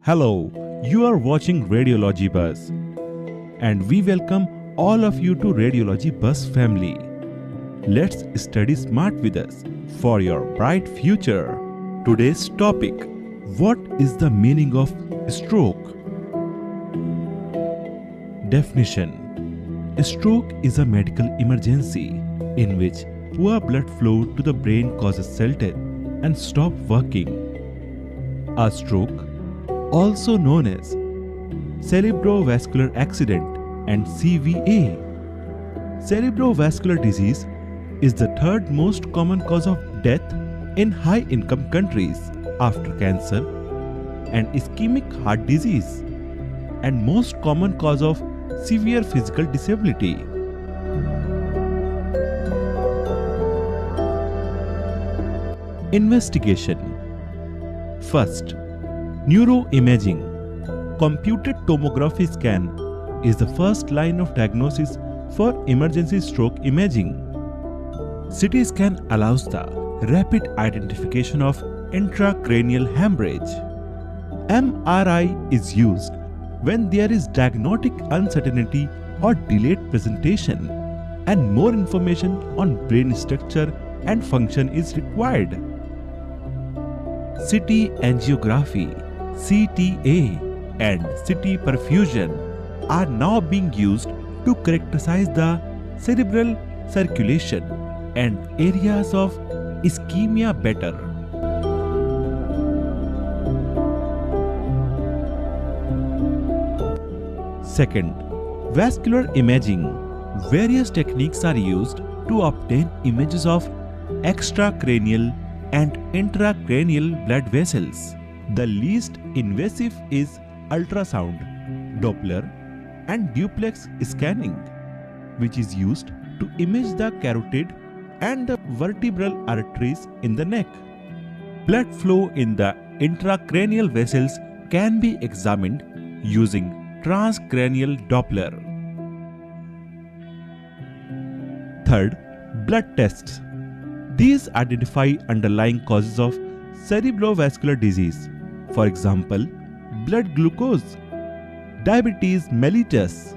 Hello, you are watching Radiology Buzz, and we welcome all of you to Radiology Buzz family. Let's study smart with us for your bright future. Today's topic: what is the meaning of stroke? Definition: stroke is a medical emergency in which poor blood flow to the brain causes cell death and stop working. A stroke, also known as cerebrovascular accident and CVA. Cerebrovascular disease is the third most common cause of death in high-income countries after cancer and ischemic heart disease, and most common cause of severe physical disability. Investigation. First, neuroimaging. Computed tomography scan is the first line of diagnosis for emergency stroke imaging. CT scan allows the rapid identification of intracranial hemorrhage. MRI is used when there is diagnostic uncertainty or delayed presentation and more information on brain structure and function is required. CT angiography, CTA, and CT perfusion are now being used to characterize the cerebral circulation and areas of ischemia better. Second, vascular imaging. Various techniques are used to obtain images of extracranial and intracranial blood vessels. The least invasive is ultrasound, Doppler, and duplex scanning, which is used to image the carotid and the vertebral arteries in the neck. Blood flow in the intracranial vessels can be examined using transcranial Doppler. Third, blood tests. These identify underlying causes of cerebrovascular disease, for example, blood glucose, diabetes mellitus,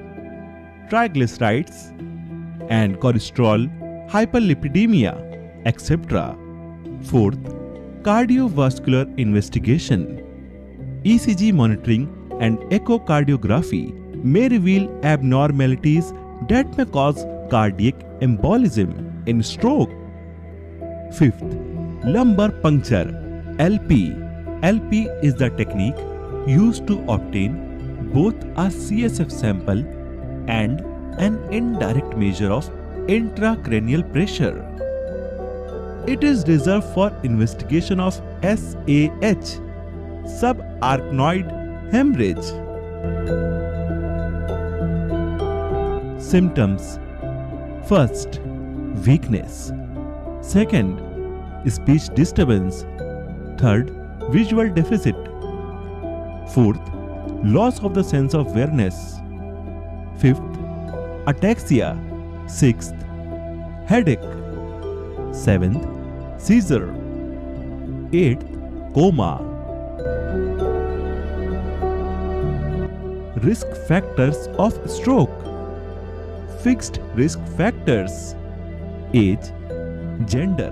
triglycerides, and cholesterol, hyperlipidemia, etc. Fourth, cardiovascular investigation. ECG monitoring and echocardiography may reveal abnormalities that may cause cardiac embolism in stroke. Fifth, lumbar puncture, LP. LP is the technique used to obtain both a CSF sample and an indirect measure of intracranial pressure. It is reserved for investigation of SAH, subarachnoid hemorrhage. Symptoms. First, weakness. Second, speech disturbance. Third, visual deficit. Fourth, loss of the sense of awareness. Fifth, ataxia. Sixth, headache. Seventh, seizure. Eighth, coma. Risk factors of stroke. Fixed risk factors. Age, gender,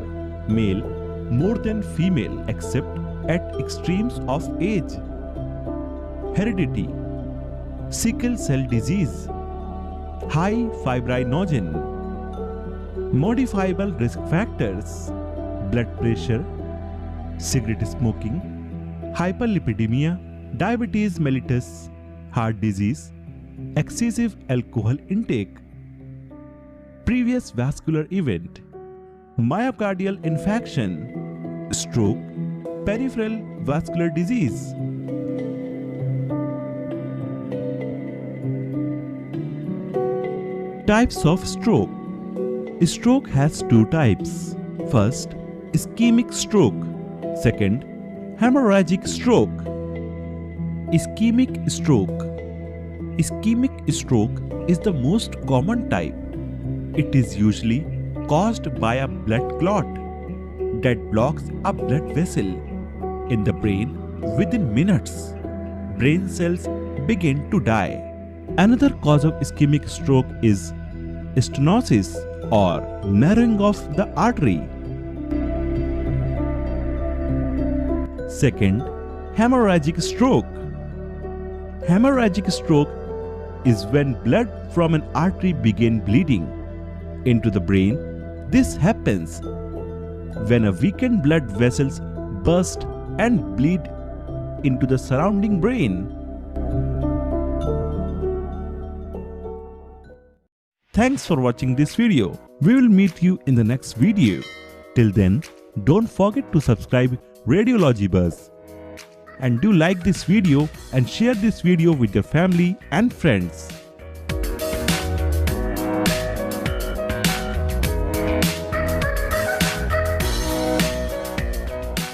male more than female except at extremes of age. Heredity, sickle cell disease, high fibrinogen. Modifiable risk factors: blood pressure, cigarette smoking, hyperlipidemia, diabetes mellitus, heart disease, excessive alcohol intake, previous vascular event, myocardial infarction, stroke, peripheral vascular disease. Types of stroke. Stroke has two types. First, ischemic stroke. Second, hemorrhagic stroke. Ischemic stroke. Ischemic stroke is the most common type. It is usually caused by a blood clot that blocks a blood vessel in the brain within minutes. brain cells begin to die. Another cause of ischemic stroke is stenosis or narrowing of the artery. Second, hemorrhagic stroke. Hemorrhagic stroke is when blood from an artery begins bleeding into the brain. This happens when a weakened blood vessels burst and bleed into the surrounding brain. Thanks for watching this video. We will meet you in the next video. Till then, don't forget to subscribe Radiology Buzz. And do like this video and share this video with your family and friends.